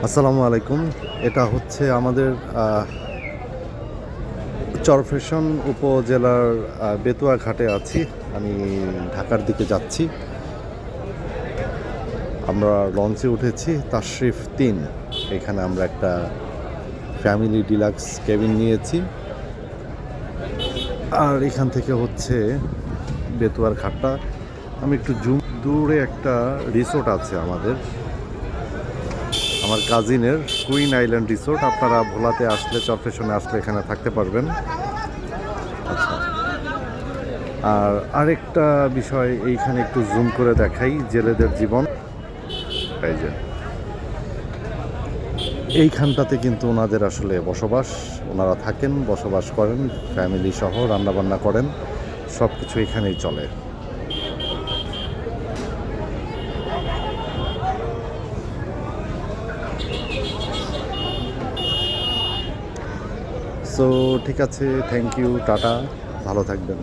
আসসালামু আলাইকুম। এটা হচ্ছে আমাদের চরফ্যাশন উপজেলার বেতুয়া ঘাটে আছি। আমি ঢাকার দিকে যাচ্ছি। আমরা লঞ্চে উঠেছি তাশরিফ ৩। এখানে আমরা একটা ফ্যামিলি ডিলাক্স কেবিন নিয়েছি। আর এখান থেকে হচ্ছে বেতুয়ার ঘাটটা। আমি একটু দূরে একটা রিসোর্ট আছে আমার কাজিনের, কুইন আইল্যান্ড রিসোর্ট। আপনারা ভোলাতে আসলে, চরফ্যাশনে আসলে এখানে থাকতে পারবেন। আচ্ছা, আর আরেকটা বিষয় এইখানে একটু জুম করে দেখাই, জেলেদের জীবন। এই যে এইখানটাতে কিন্তু ওনাদের আসলে বসবাস, ওনারা থাকেন, বসবাস করেন, ফ্যামিলি সহ রান্নাবান্না করেন, সব কিছু এখানেই চলে। সো ঠিক আছে, থ্যাংক ইউ, টাটা, ভালো থাকবেন।